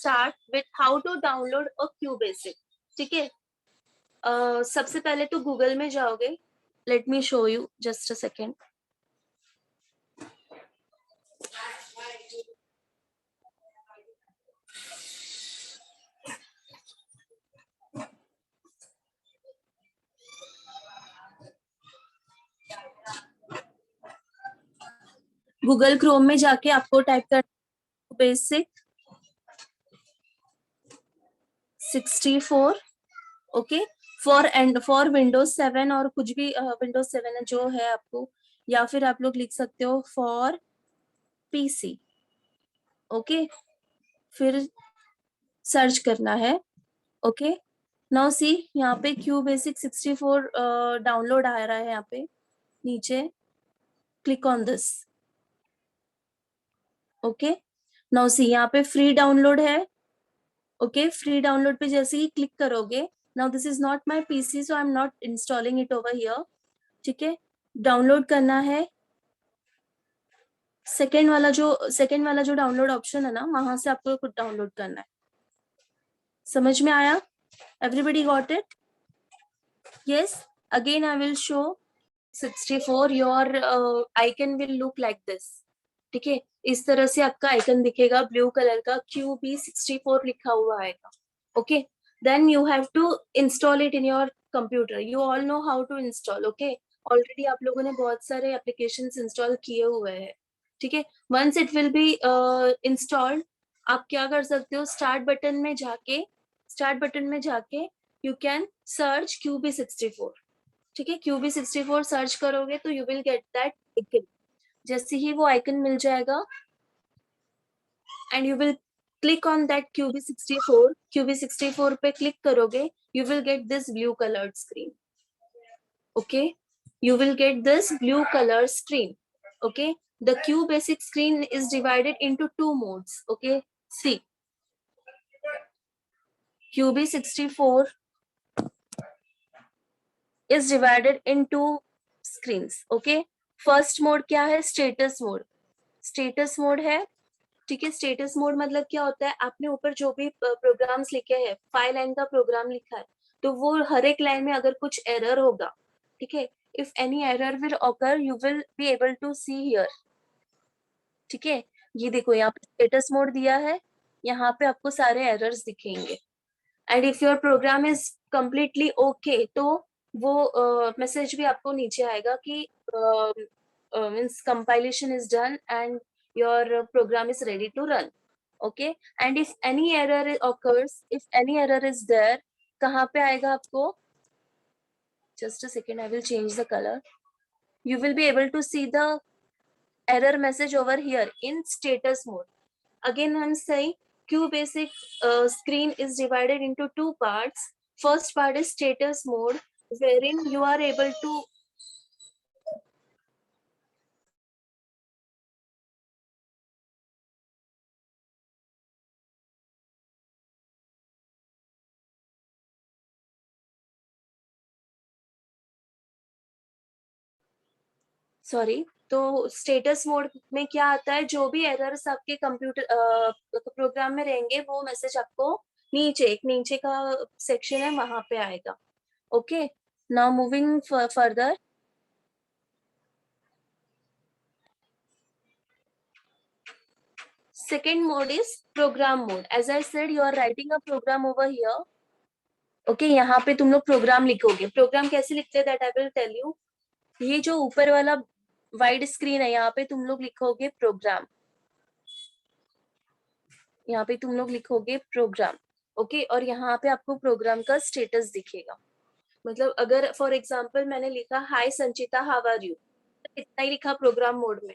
start with how to download a QBasic. ठीक है, सबसे पहले तो गूगल में जाओगे. Let me show you just a second. Google Chrome में जाके आपको टाइप कर बेसिक 64. ओके, फॉर विंडोज 7 और कुछ भी विंडोज 7 जो है आपको, या फिर आप लोग लिख सकते हो फॉर पीसी. ओके, फिर सर्च करना है. ओके, नाउ सी यहाँ पे QBasic 64 डाउनलोड आ रहा है. यहाँ पे नीचे click on this. Okay, now see यहाँ पे फ्री डाउनलोड है. ओके, फ्री डाउनलोड पे जैसे ही क्लिक करोगे, now this is not my PC so I am not installing it over here. ठीक है, डाउनलोड करना है. सेकेंड वाला जो डाउनलोड ऑप्शन है ना, वहां से आपको कुछ डाउनलोड करना है. समझ में आया? Everybody got it? Yes. Again I will show 64. Your icon will look like this. ठीक है, इस तरह से आपका आइकन दिखेगा, ब्लू कलर का QB64 लिखा हुआ आएगा. Okay, then you have to install it in your computer. You all know how to install. Okay, already आप लोगों ने बहुत सारे एप्लीकेशंस इंस्टॉल किए हुए हैं. ठीक है, once it will be installed, आप क्या कर सकते हो, स्टार्ट बटन में जाके यू कैन सर्च QB64. ठीक है, QB64 सर्च करोगे तो you will get that icon. जैसे ही वो आइकन मिल जाएगा and you will click on that QB64 पे क्लिक करोगे, you will get this blue coloured screen. Okay, you will get this blue color screen. Okay, the QBasic screen is divided into two modes. Okay, see, QB64 is divided into screens. Okay, first mode क्या है? status mode है. ठीक है, status mode मतलब क्या होता है, आपने ऊपर जो भी प्रोग्राम्स लिखे हैं, 5 लाइन का प्रोग्राम लिखा है, तो वो हर एक लाइन में अगर कुछ एरर होगा, ठीक है, if any error will occur you will be able to see here. ठीक है, ये देखो यहाँ पे स्टेटस मोड दिया है, यहाँ पे आपको सारे एरर्स दिखेंगे. And if your program is completely okay, तो वो मैसेज भी आपको नीचे आएगा कि means compilation is done and your program is ready to run. Okay, and if any error occurs, if any error is there, कहाँ पे आएगा आपको? Just a second, I will change the color. You will be able to see the error message over here in status mode. Again, I'm saying QBasic screen is divided into two parts. First part is status mode, wherein you are able to sorry, तो status mode में क्या आता है, जो भी errors आपके computer program में रहेंगे, वो मैसेज आपको नीचे का सेक्शन है वहां पे आएगा. Okay, now moving further. Second mode is program mode. As I said, you are writing a program over here. Okay, यहाँ पे तुम लोग प्रोग्राम लिखोगे. प्रोग्राम कैसे लिखते हैं that I will tell you. ये जो ऊपर वाला वाइड स्क्रीन है, यहाँ पे तुम लोग लिखोगे प्रोग्राम. यहाँ पे तुम लोग लिखोगे प्रोग्राम. ओके, और यहाँ पे आपको प्रोग्राम का स्टेटस दिखेगा. मतलब अगर फॉर एग्जांपल मैंने लिखा हाय संचिता हाउ आर यू, इतना ही लिखा प्रोग्राम मोड में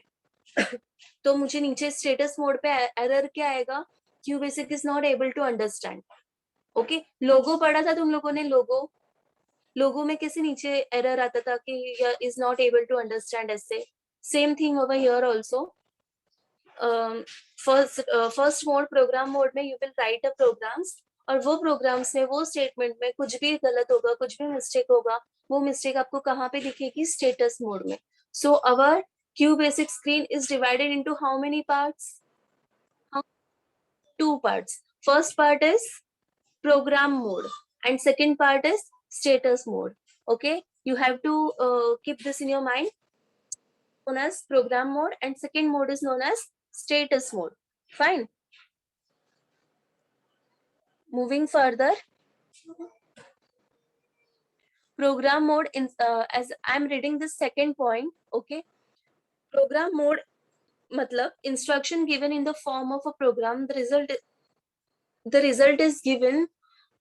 तो मुझे नीचे स्टेटस मोड पे एरर क्या आएगा? QBasic is not able to understand. Okay, Logo पढ़ा था तुम लोगों ने? लोगो में कैसे नीचे एरर आता था कि is not able to understand, ऐसे same thing over here also. First mode program mode में you will write a programs, और वो प्रोग्राम्स में वो स्टेटमेंट में कुछ भी गलत होगा, कुछ भी मिस्टेक होगा, वो मिस्टेक आपको कहाँ पे दिखेगी? स्टेटस मोड में. सो अवर QBasic screen is divided into how many parts? Two parts. First part is program mode and second part is status mode. Okay, you have to keep this in your mind. Known as program mode and second mode is known as status mode. Fine. Moving further, program mode in as I'm reading this second point. Okay, program mode matlab instruction given in the form of a program. The result is given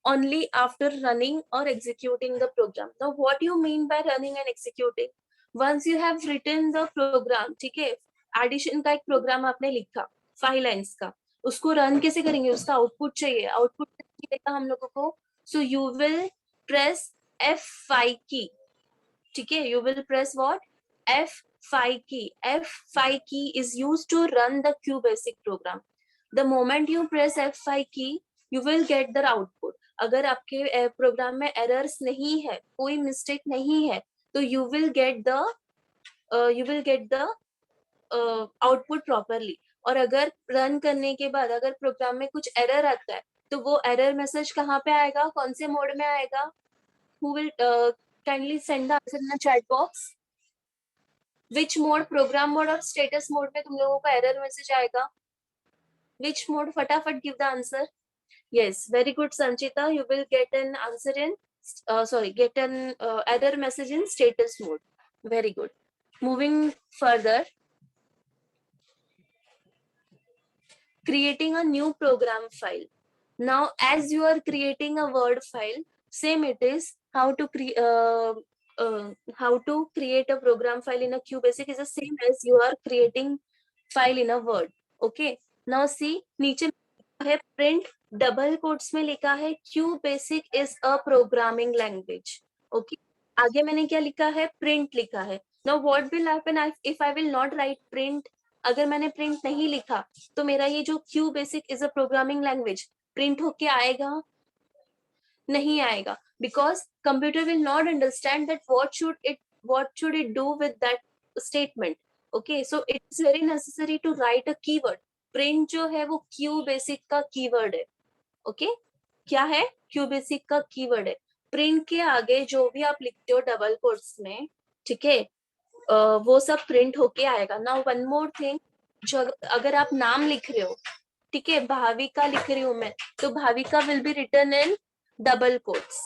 only after running or executing the program. Now what you mean by running and executing? Once you have written the program, ठीक है, addition का एक programme आपने लिखा 5 lines का, उसको run कैसे करेंगे? उसका आउटपुट चाहिए, आउटपुट मिलेगा हम लोगों को. So you will press F5 की. ठीक है, you will press what? F5 key. F5 key is used to run the QBasic program. The moment you press F5 key, you will get the output. अगर आपके programme में errors नहीं है, कोई mistake नहीं है, तो you will get the output properly. और अगर रन करने के बाद अगर प्रोग्राम में कुछ एरर आता है, तो वो एरर मैसेज कहाँ पे आएगा, कौन से मोड में आएगा? Who will kindly send the answer in the chat box. Which mode, program mode और status mode में तुम लोगों का error message आएगा? Which mode? फटाफट give the answer. Yes, very good Sanchita. You will get an answer in get an error message in status mode. Very good. Moving further, creating a new program file. Now, as you are creating a Word file, same it is how to create a program file in a QBasic is the same as you are creating file in a Word. Okay. Now see, नीचे है print, double quotes में लिखा है QBasic is a programming language. Okay. आगे मैंने क्या लिखा है? Print लिखा है. Now what will happen if I will not write print? अगर मैंने print नहीं लिखा, तो मेरा ये जो QBasic is a programming language print होके आएगा? नहीं आएगा, because computer will not understand that what should it do with that statement. Okay, so it's very necessary to write a keyword. print जो है वो QBasic का कीवर्ड है. Okay, क्या है? QBasic का कीवर्ड है. प्रिंट के आगे जो भी आप लिखते हो डबल कोट्स में, ठीक है, वो सब प्रिंट होके आएगा. नाउ वन मोर थिंग, जो अगर आप नाम लिख रहे हो, ठीक है, भाविका लिख रही हूं मैं, तो Bhavika will be written in double quotes.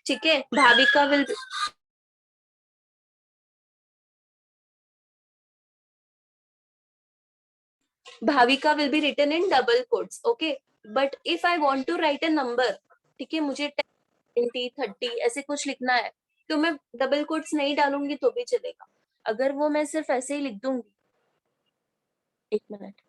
ठीक है, Bhavika will be written in double quotes. Okay, but if I want to write a number, ठीक है, मुझे 10, 20, 30 ऐसे कुछ लिखना है, तो मैं डबल कोट्स नहीं डालूंगी तो भी चलेगा. अगर वो मैं सिर्फ ऐसे ही लिख दूंगी, एक मिनट,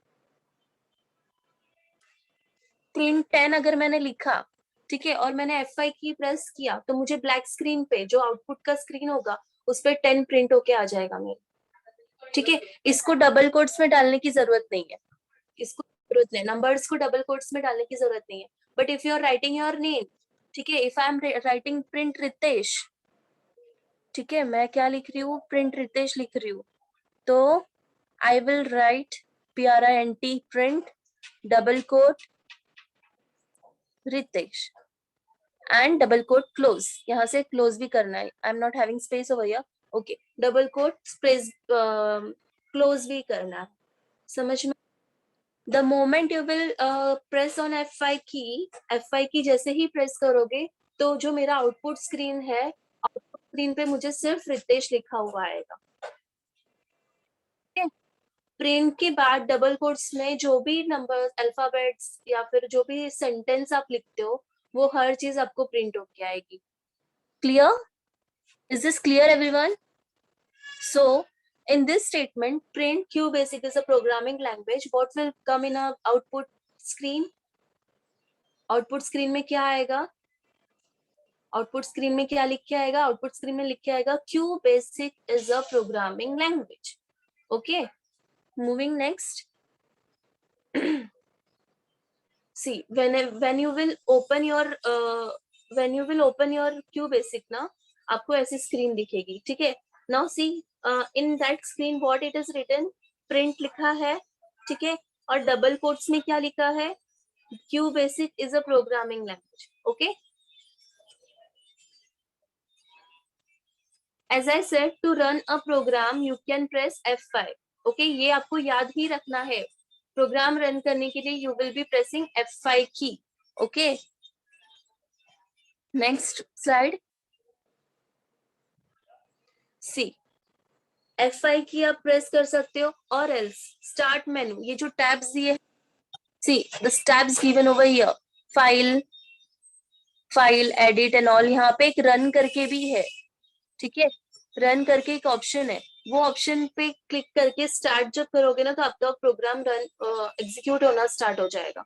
प्रिंट 10 अगर मैंने लिखा, ठीक है, और मैंने F5 की प्रेस किया, तो मुझे ब्लैक स्क्रीन पे जो आउटपुट का स्क्रीन होगा उस पर 10 प्रिंट होके आ जाएगा मेरे. ठीक है, इसको डबल कोट्स में डालने की जरूरत नहीं है. इसको जरूरत नहीं, नंबर्स को डबल कोट्स में डालने की जरूरत नहीं है. But if you are writing your name, ठीक है, if I am writing print Ritesh, ठीक है, मैं क्या लिख रही हूँ? प्रिंट रितेश लिख रही हूँ, तो I will write PRINT print double quote Ritesh and double quote close. यहाँ से क्लोज भी करना है, I am not having space over here. Okay, double quote space close भी करना है. समझ में? The moment you will press on F5 key जैसे ही प्रेस करोगे, तो जो मेरा आउटपुट स्क्रीन है, आउटपुट स्क्रीन पे मुझे सिर्फ रितेश लिखा हुआ आएगा. प्रिंट के बाद डबल कोट्स में जो भी नंबर, अल्फाबेट्स या फिर जो भी सेंटेंस आप लिखते हो, वो हर चीज आपको प्रिंट होके आएगी. Clear? Is this clear, everyone? So, in this statement, print QBasic is a programming language. What will come in a output screen? Output screen में क्या आएगा? Output screen में क्या लिख के आएगा? Output screen में लिख के आएगा QBasic is a programming language. Okay. Moving next. See, when you will open your QBasic ना, आपको ऐसी स्क्रीन दिखेगी. ठीक है. Now see, in that screen what it is written? Print लिखा है, ठीक है, और डबल कोट्स में क्या लिखा है? QBasic is a programming language. Okay. As I said, to run a program you can press F5. Okay, ये आपको याद ही रखना है. प्रोग्राम रन करने के लिए you will be pressing F5 key. Okay. Next slide. See, F5 की आप प्रेस कर सकते हो, और else start menu, ये जो tabs दिए, see the tabs given over here, file, edit and all, यहाँ पे एक रन करके भी है. ठीक है, रन करके एक ऑप्शन है, वो ऑप्शन पे क्लिक करके स्टार्ट जब करोगे ना, तो आपका प्रोग्राम रन एग्जीक्यूट होना स्टार्ट हो जाएगा.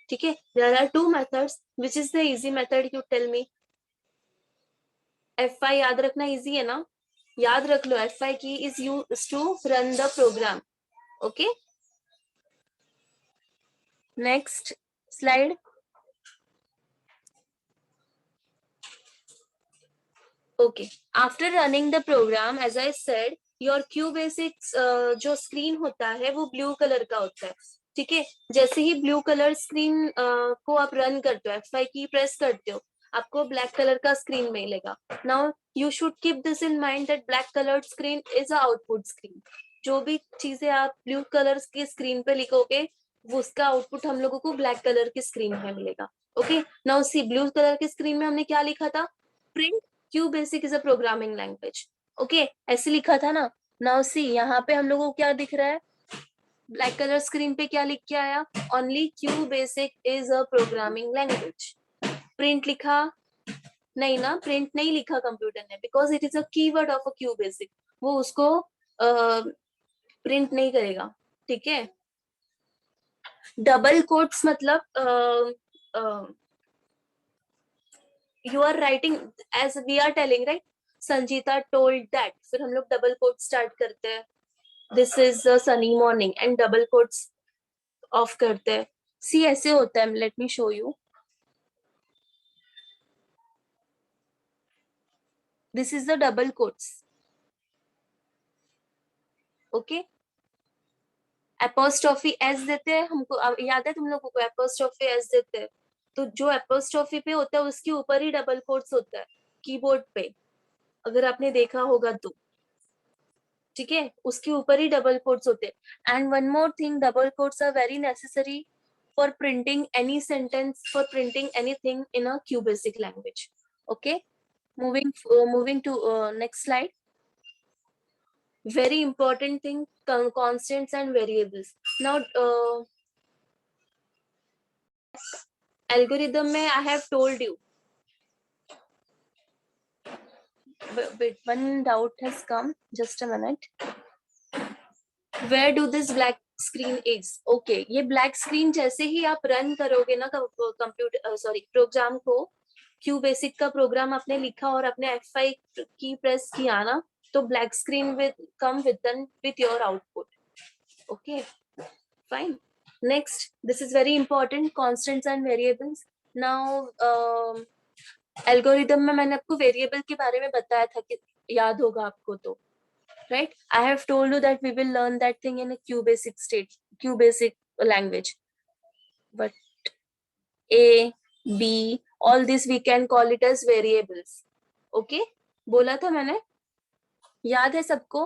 ठीक है, there are two methods, which is the easy method, you tell me. F5 याद रखना इजी है ना, याद रख लो. F5 key is used to run the program. Okay, next slide. Okay, after running the program, as I said, your QBasic जो screen होता है वो ब्लू कलर का होता है. ठीक है, जैसे ही ब्लू कलर स्क्रीन को आप रन करते हो, F5 की प्रेस करते हो, आपको ब्लैक कलर का स्क्रीन मिलेगा. Now you should keep this in mind that black coloured screen is output screen. जो भी चीजें आप ब्लू कलर की स्क्रीन पे लिखोगे, वो उसका आउटपुट हम लोगों को ब्लैक कलर की स्क्रीन में मिलेगा. Okay, now see, blue colour की स्क्रीन में हमने क्या लिखा था, print QBasic is a programming language. Okay, ऐसे लिखा था ना. Now see, यहाँ पे हम लोगों को क्या दिख रहा है, ब्लैक कलर स्क्रीन पे क्या लिख के आया, only QBasic is a programming language. Print लिखा नहीं ना, प्रिंट नहीं लिखा कंप्यूटर ने, because it is a keyword of a QBasic. वो उसको प्रिंट नहीं करेगा. ठीक है, डबल कोट्स मतलब you are writing as we are telling, right? Sanjita told that, फिर हम लोग डबल कोट स्टार्ट करते हैं, this is a sunny morning, and double quotes of करते हैं. सी, ऐसे होता है, let me show you. This is the double quotes. Okay, apostrophe S देते हैं हमको, याद है तुम लोगों को, एपोस्ट्रोफी एस देते हैं, तो जो एपोस्ट्रोफी पे होता है उसके ऊपर ही डबल कोट्स होता है कीबोर्ड पे, अगर आपने देखा होगा तो. ठीक है, उसके ऊपर ही डबल कोट्स होते हैं. And one more thing, double quotes are very necessary for printing any sentence, for printing anything in a QBasic language. Okay, moving to next slide. Very important thing, constants and variables. Now algorithm में I have told you, wait, one doubt has come, just a minute. Where do this black screen is? Okay, ये black screen जैसे ही आप run करोगे ना computer, sorry, programme को, QBasic का programme आपने लिखा और अपने F5 की प्रेस किया ना, तो black screen will come with your output. Okay, fine. Next, this is very important, constants and variables. Now algorithm में मैंने आपको variable के बारे में बताया था, कि याद होगा आपको तो, right? I have told you that we will learn that thing in a QBasic language. But A, B, all this we can call it as variables. Okay? बोला था मैंने, याद है सबको?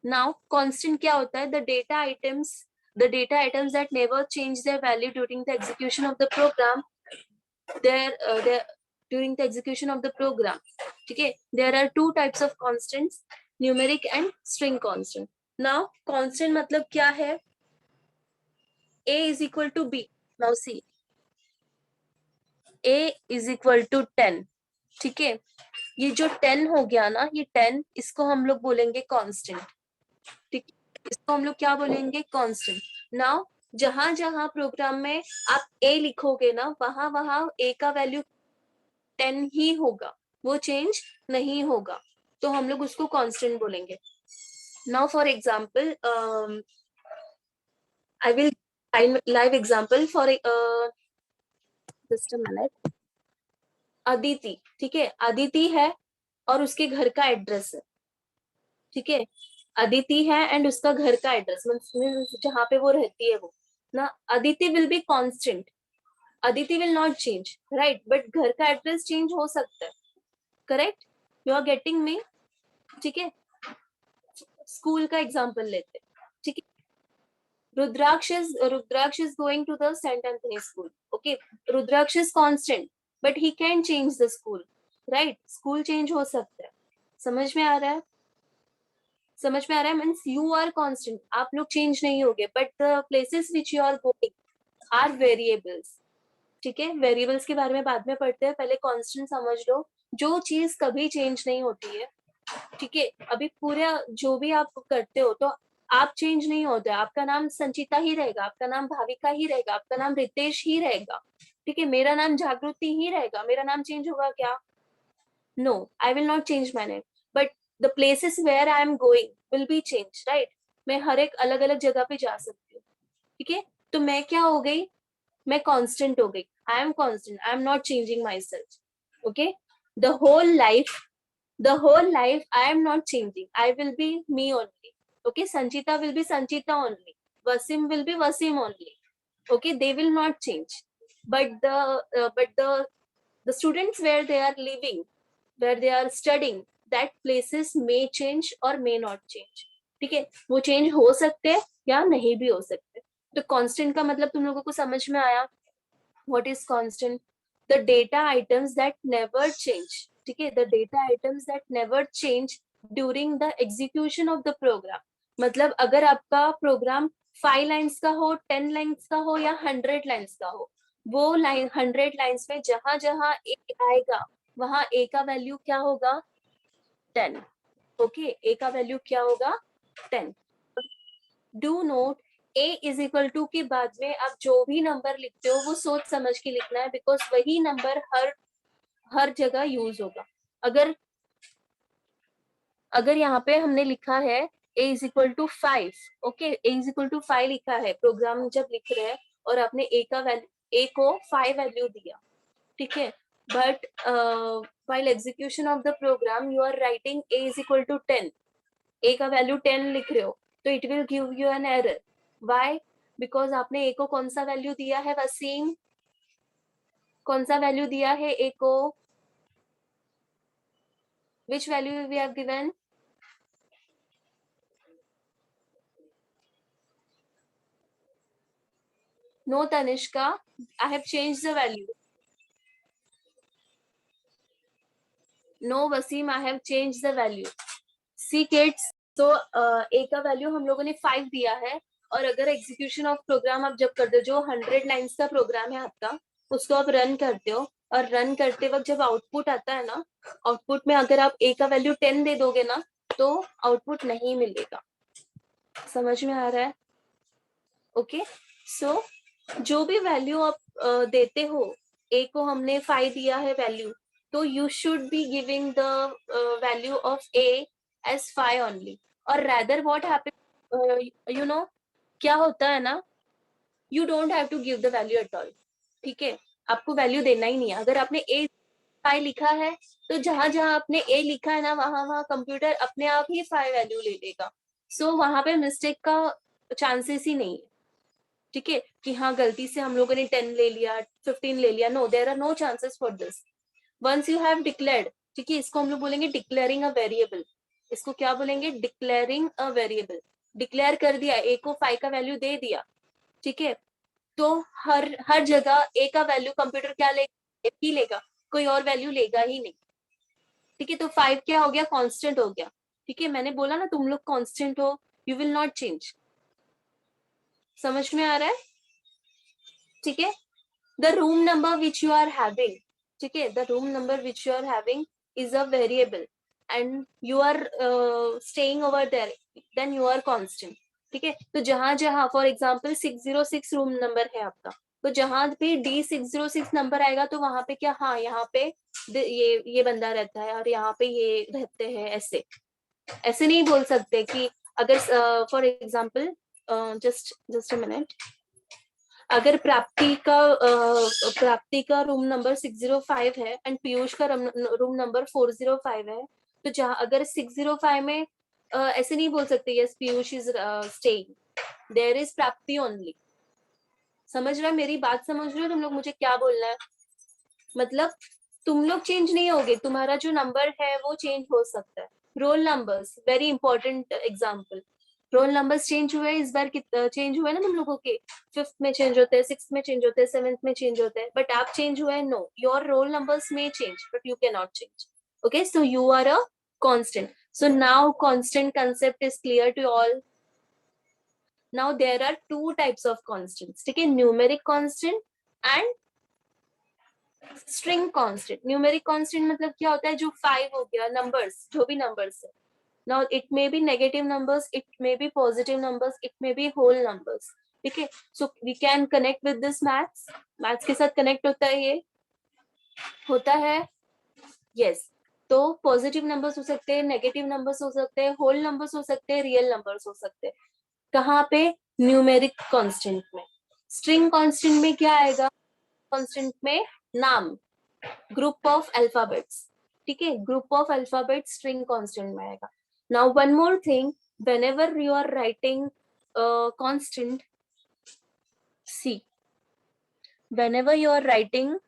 Now constant क्या होता है? The data items that never change their value during the execution of the program. During the execution of the program. Okay, there are two types of constants, numeric and string constant. Now constant मतलब क्या है? A is equal to B. Now see, A is equal to 10. ठीक है, ये जो 10 हो गया ना, ये 10, इसको हम लोग बोलेंगे कांस्टेंट. ठीक, इसको हम लोग क्या बोलेंगे? कांस्टेंट. नाउ जहां जहां प्रोग्राम में आप A लिखोगे ना, वहां वहां A का वैल्यू 10 ही होगा, वो चेंज नहीं होगा, तो हम लोग उसको कांस्टेंट बोलेंगे. Now for example, I will live example for just a minute. Aditi, ठीक है, अदिति है और उसके घर का एड्रेस है. ठीक है, अदिति है एंड उसका घर का एड्रेस, जहाँ पे वो रहती है वो. ना, Aditi will be constant, Aditi will not change, right, but घर का एड्रेस चेंज हो सकता है, correct, you are getting me, ठीक है। स्कूल का एग्जांपल लेते हैं, ठीक है। Rudraksh is going to the St. Anthony school. Okay, Rudraksh is constant, but he can change the school, right? School change हो सकता है, समझ में आ रहा है? समझ में आ रहा है, मीन्स यू आर कांस्टेंट, आप लोग चेंज नहीं होगे, but the places which you are going are variables, ठीक है। वेरिएबल्स के बारे में बाद में पढ़ते हैं, पहले कांस्टेंट समझ लो। जो चीज कभी चेंज नहीं होती है, ठीक है, अभी पूरा जो भी आप करते हो तो आप चेंज नहीं होते, आपका नाम संचिता ही रहेगा, आपका नाम भाविका ही रहेगा, आपका नाम रितेश ही रहेगा, ठीक है, मेरा नाम जागृति ही रहेगा, मेरा नाम चेंज होगा क्या? No, I will not change my name, but the places where I am going will be change, right. मैं हर एक अलग अलग जगह पे जा सकती हूँ, ठीक है। तो मैं क्या हो गई, मैं कांस्टेंट हो गई, I am constant, I am not changing my self, okay. The whole life, the whole life I am not changing, I will be me only, okay. Sanchita will be Sanchita only, Vasim will be Vasim only, okay, they will not change. But the students where they are living, where they are studying, that places may change or may not change, ठीक है, वो change हो सकते हैं या नहीं भी हो सकते। तो कांस्टेंट का मतलब तुम लोगों को समझ में आया, what is constant? The data items that never change, ठीक है, the data items that never change during the execution of the program। मतलब अगर आपका प्रोग्राम 5 लाइन्स का हो, 10 लाइन्स का हो या 100 लाइन्स का हो, वो लाइन 100 लाइन्स में जहां जहां ए आएगा वहां ए का वैल्यू क्या होगा, 10, ओके, ए का वैल्यू क्या होगा, 10। Do note, a is equal to के बाद में आप जो भी नंबर लिखते हो वो सोच समझ के लिखना है, बिकॉज वही नंबर हर जगह यूज होगा। अगर अगर यहाँ पे हमने लिखा है A is equal to 5, okay, A is equal to 5 लिखा है, प्रोग्राम जब लिख रहे हैं और आपने ए का वैल्यू, ए को 5 वैल्यू दिया, ठीक है, but while execution of the program you are writing a is equal to 10, ए का वैल्यू 10 लिख रहे हो, तो it will give you an error. Why? Because आपने ए को कौन सा वैल्यू दिया है वसीम, कौन सा वैल्यू दिया है ए को, which value we have given? No Tanishka, I have change the value. No Wasim, I have change the value. See kids, तो ए का वैल्यू हम लोगों ने 5 दिया है, और अगर एग्जीक्यूशन ऑफ प्रोग्राम आप जब करते हो, जो 100 लाइन्स का प्रोग्राम है आपका, उसको आप रन करते हो, और रन करते वक्त जब आउटपुट आता है ना, आउटपुट में अगर आप ए का वैल्यू 10 दे दोगे ना, तो आउटपुट नहीं मिलेगा। समझ में आ रहा है? ओके, सो जो भी वैल्यू आप देते हो, ए को हमने 5 दिया है वैल्यू, तो you should be giving the value of A as 5 only, और rather what happen, you know क्या होता है ना, you don't have to give the value at all, ठीक है, आपको वैल्यू देना ही नहीं है। अगर आपने ए 5 लिखा है, तो जहां जहां आपने ए लिखा है ना, वहां वहां कंप्यूटर अपने आप ही 5 वैल्यू ले लेगा, सो वहां पे मिस्टेक का चांसेस ही नहीं है, ठीक है, कि हाँ गलती से हम लोगों ने 10 ले लिया, 15 ले लिया, no, there are no chances for this. Once you have declared, ठीक है, इसको हम लोग बोलेंगे डिक्लेयरिंग अ वेरिएबल, इसको क्या बोलेंगे, डिक्लेयरिंग अ वेरिएबल। डिक्लेयर कर दिया, ए को 5 का वैल्यू दे दिया, ठीक है, तो हर हर जगह ए का वैल्यू कंप्यूटर क्या लेगा, ही लेगा, कोई और वैल्यू लेगा ही नहीं, ठीक है। तो 5 क्या हो गया, कांस्टेंट हो गया, ठीक है। मैंने बोला ना तुम लोग कांस्टेंट हो, यू विल नॉट चेंज। समझ में आ रहा है? ठीक है। The room number which you are having, ठीक है, the room number which you are having is a variable, and you are staying over there, then you are constant, ठीक है। तो जहां जहां फॉर एग्जाम्पल 606 रूम नंबर है आपका, तो जहां पे D606 नंबर आएगा तो वहां पे क्या, हाँ यहाँ पे ये बंदा रहता है और यहाँ पे ये रहते हैं, ऐसे ऐसे नहीं बोल सकते कि अगर for example just just a minute, अगर प्राप्ति का रूम नंबर 605 है एंड पीयूष का रूम नंबर 405 है, तो जहां अगर 605 में ऐसे नहीं बोल सकते yes Piyush is staying, there is Prapti only, समझ रहे हो मेरी बात? समझ रहे हो तुम लोग मुझे क्या बोलना है? मतलब तुम लोग चेंज नहीं होगे, तुम्हारा जो नंबर है वो चेंज हो सकता है। Roll numbers very important example. Roll numbers change हुए इस बार, चेंज हुए ना तुम लोगों के? फिफ्थ में चेंज होते हैं, सिक्स में चेंज होते हैं, सेवेंथ में चेंज होते हैं, बट आप चेंज हुए? नो, योर रोल नंबर्स में change but you can not change. Okay, so you are a constant. So now constant concept is clear to all. Now there are two types of constants, ठीक है? Numeric constant and string constant. Numeric constant मतलब क्या होता है? जो 5 हो गया, numbers, जो भी नंबर्स है। Now it may be negative numbers, it may be positive numbers, it may be whole numbers, ठीक है? So we can connect with this maths. Maths के साथ कनेक्ट होता है, ये होता है, यस। तो पॉजिटिव नंबर्स हो सकते हैं, नेगेटिव नंबर्स हो सकते हैं, होल नंबर्स हो सकते हैं, रियल नंबर्स हो सकते हैं। कहाँ पे? न्यूमेरिक कांस्टेंट में। स्ट्रिंग कांस्टेंट में क्या आएगा? कांस्टेंट में नाम, ग्रुप ऑफ अल्फाबेट्स, ठीक है? Group of alphabets string constant में आएगा। Now one more thing, whenever you are writing constant, see, whenever you are writing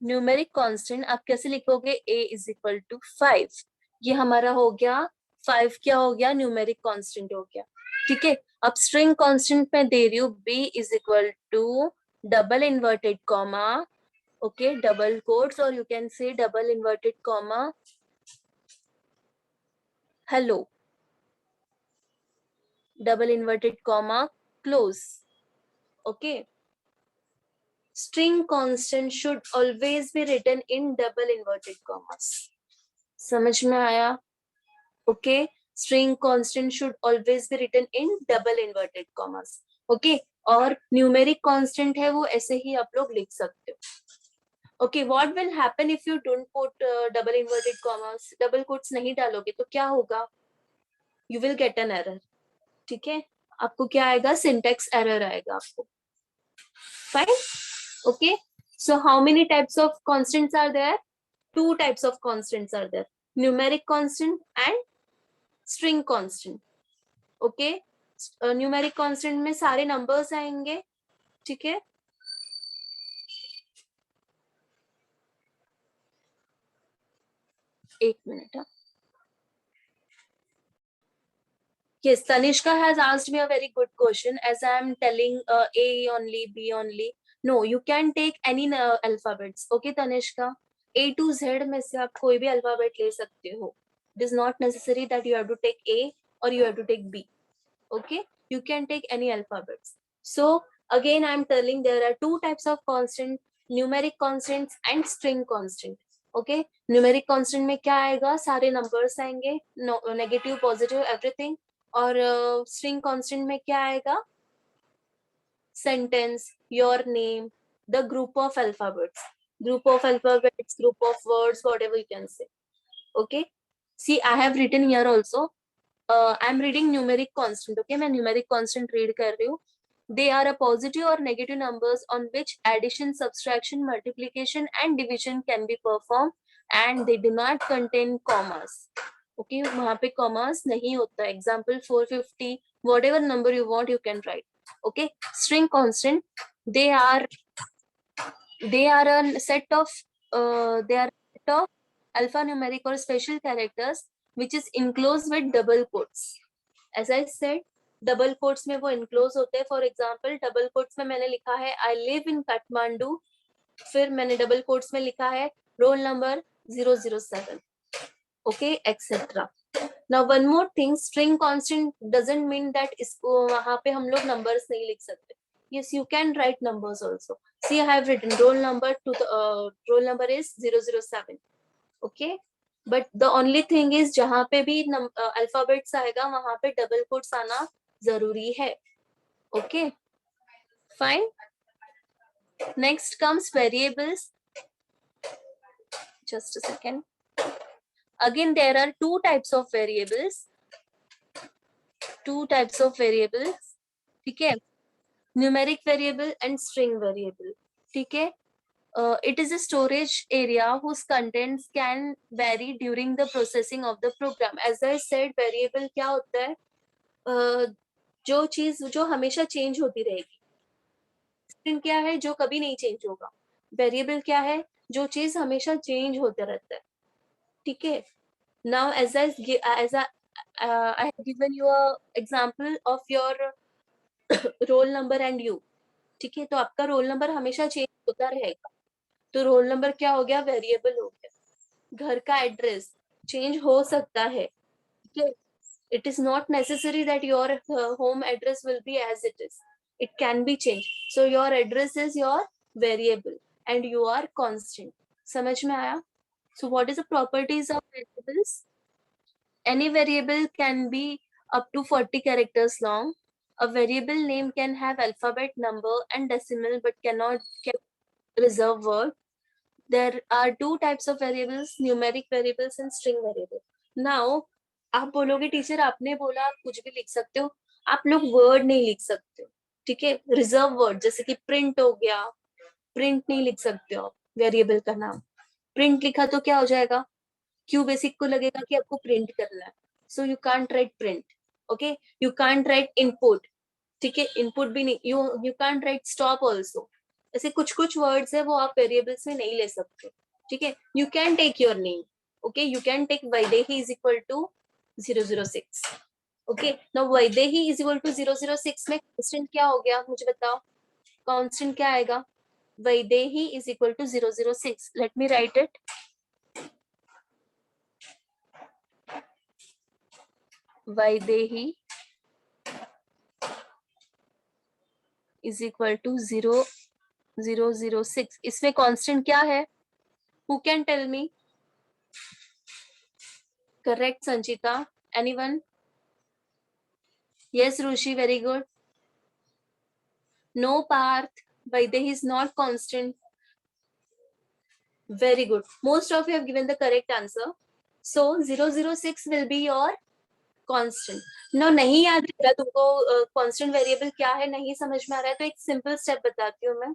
numeric constant, आप कैसे लिखोगे? a इज इक्वल टू 5, ये हमारा हो गया 5, क्या हो गया? न्यूमेरिक कांस्टेंट हो गया, ठीक है? अब स्ट्रिंग कांस्टेंट में दे रही हूँ b is equal to double inverted comma, okay, double quotes, और you can say double inverted comma hello, double inverted comma close, okay? String constant should always be written in double inverted commas. समझ में आया? Okay, string constant should always be written in double inverted commas, okay? और numeric constant है वो ऐसे ही आप लोग लिख सकते हो। Okay, what will happen if you don't put double inverted commas? Double quotes नहीं डालोगे तो क्या होगा? You will get an error, ठीक है? आपको क्या आएगा? सिंटेक्स एरर आएगा आपको। Fine, okay? So how many types of constants are there? Two types of constants are there, numeric constant and string constant, okay? Numeric constant में सारे numbers आएंगे, ठीक है? एक minute. Yes, Tanishka has asked me a very good question. As I am telling A only, B only. No, you can take any alphabets. Okay, Tanishka. A to Z में से आप कोई भी alphabet ले सकते हो. It is not necessary that you have to take A or you have to take B. Okay, you can take any alphabets. So again, I am telling there are two types of constant: numeric constants and string constant. Okay, numeric constant में क्या आएगा? सारे numbers आएंगे, negative, positive, everything. और string constant में क्या आएगा? Sentence, your name, the group of alphabets, group of alphabets, group of words, whatever you can say, okay? See, I have written here also, I am reading numeric constant, okay? मैं numeric constant read कर रही हूँ। They are a positive or negative numbers on which addition, subtraction, multiplication and division can be performed, and they do not contain commas. Okay, वहां पे commas नहीं होता है। Example 450, whatever number you want you can write, okay? String constant, they are a set of alphanumeric or special characters which is enclosed with double quotes. As I said, double quotes में वो enclose होते हैं। For example, double quotes में मैंने लिखा है I live in Kathmandu, फिर मैंने डबल कोट्स में लिखा है roll number 007, okay, etcetera. Now one more thing, string constant doesn't mean that इसको वहां पे हम लोग numbers नहीं लिख सकते. Yes, you can write numbers also. See, I have written roll number to the roll number is 007. Okay, but the only thing is जहाँ पे भी alphabets आएगा वहां पे double quotes आना जरूरी है. Okay, fine. Next comes variables. Just a second. Again, there are two types of variables. ठीक है? Numeric variable and string variable, ठीक है? It is a storage area whose contents can vary during the processing of the program. As I said, variable क्या होता है? जो चीज जो हमेशा चेंज होती रहेगी, कांस्टेंट क्या है? जो कभी नहीं चेंज होगा। वेरिएबल क्या है? जो चीज हमेशा चेंज होते रहता है। ठीक है, now as I have given you a example of your roll number and you. ठीक है, तो आपका रोल नंबर हमेशा चेंज होता रहेगा, तो रोल नंबर क्या हो गया? वेरिएबल हो गया। घर का एड्रेस चेंज हो सकता है, ठीक है, it is not necessary that your home address will be as it is. It can be changed. So your address is your variable and you are constant. समझ में आया? So what is the properties of variables? Any variable can be up to 40 characters long. A variable name can have alphabet, number and decimal but cannot reserve word. There are two types of variables, numeric variables and string variables. Now आप बोलोगे teacher आपने बोला आप कुछ भी लिख सकते हो, आप लोग वर्ड नहीं लिख सकते हो, ठीक है, रिजर्व वर्ड जैसे कि प्रिंट हो गया, प्रिंट नहीं लिख सकते हो। वेरिएबल का नाम प्रिंट लिखा तो क्या हो जाएगा? क्यू बेसिक को लगेगा कि आपको प्रिंट करना है, so you can't right print. Okay, you can't right input, ठीक है, इनपुट भी नहीं, you can't right stop also. ऐसे कुछ कुछ वर्ड्स है वो आप वेरिएबल्स में नहीं ले सकते, ठीक है। You can take your name, okay, you can take Vaidehi is equal to 006। Okay, now Vaidehi is equal to 006 में कांस्टेंट क्या हो गया मुझे बताओ? कांस्टेंट क्या आएगा? Vaidehi is equal to 006। Let me write it. Vaidehi is equal to 006। इसमें कांस्टेंट क्या है? Who can tell me? Correct, Sanchita. Anyone? Yes, Rushi, very good. No, Parth. Vaidehi is not constant. Very good. Most of you have given the correct answer. So 006 will be your constant. Now नहीं याद रहेगा तुमको constant variable क्या है, नहीं समझ में आ रहा है तो एक simple step बताती हूँ मैं।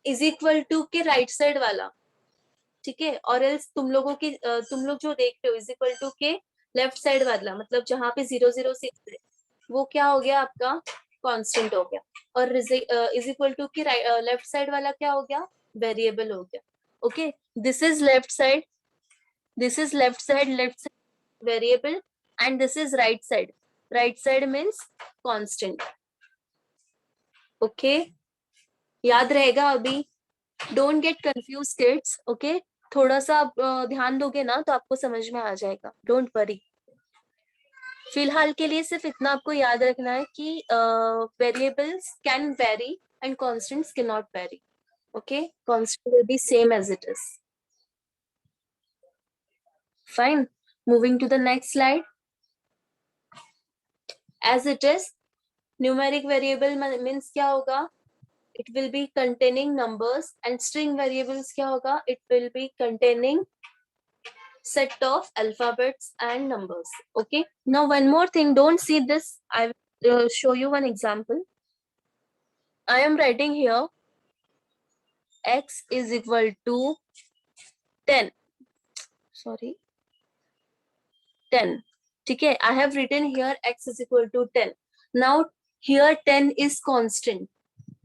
Is equal to के right side वाला, ठीक है, और else तुम लोगों की तुम लोग जो देख रहे हो is equal to के left side वाला, मतलब जहाँ पे 006 है वो क्या हो गया आपका? कांस्टेंट हो गया। और इज इक्वल टू की लेफ्ट साइड वाला क्या हो गया? वेरिएबल हो गया। Okay, this is left side, this is left side variable and this is right side, right side means constant. Okay, याद रहेगा अभी? Don't get confuse kids, okay, थोड़ा सा आप ध्यान दोगे ना तो आपको समझ में आ जाएगा, डोंट वरी। फिलहाल के लिए सिर्फ इतना आपको याद रखना है कि variables can vary and constants can not vary. Okay, constant will be same as it is. Fine, moving to the next slide. As it is numeric variable means क्या होगा? It will be containing numbers and string variables क्या होगा? It will be containing set of alphabets and numbers. Okay, now one more thing, don't see this, I will show you one example. I am writing here x is equal to 10, sorry 10, ठीक है, I have written here x is equal to 10. Now here 10 is constant,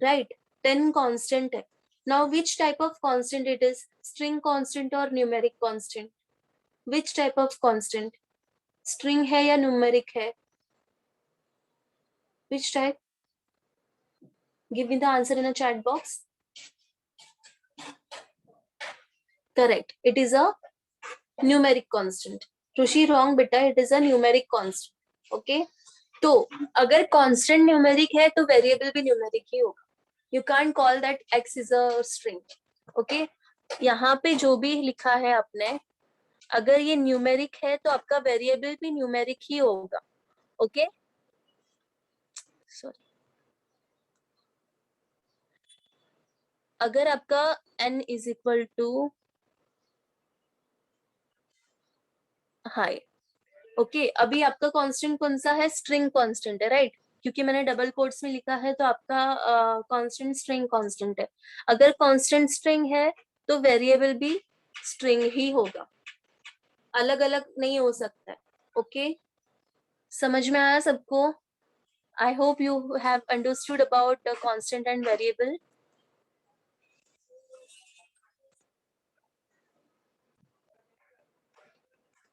right? 10 constant है. Now which type of constant it is? String constant or numeric constant? Which type of constant? String है या numeric है? Which type? Give me the answer in a chat box. Correct, it is a numeric constant. Rushi, wrong beta, it is a numeric constant. Okay, तो अगर constant numeric है तो variable भी numeric ही होगा. You can't call that x is a string. Okay, यहाँ पे जो भी लिखा है आपने, अगर ये numeric है तो आपका variable भी numeric ही होगा. Okay, sorry, अगर आपका n is equal to high, okay, अभी आपका कांस्टेंट कौन सा है? स्ट्रिंग कांस्टेंट है, राइट? क्योंकि मैंने डबल कोट्स में लिखा है तो आपका कांस्टेंट स्ट्रिंग कांस्टेंट है। अगर कांस्टेंट स्ट्रिंग है तो वेरिएबल भी स्ट्रिंग ही होगा, अलग अलग नहीं हो सकता है। ओके, समझ में आया सबको? I hope you have understood about constant and variable.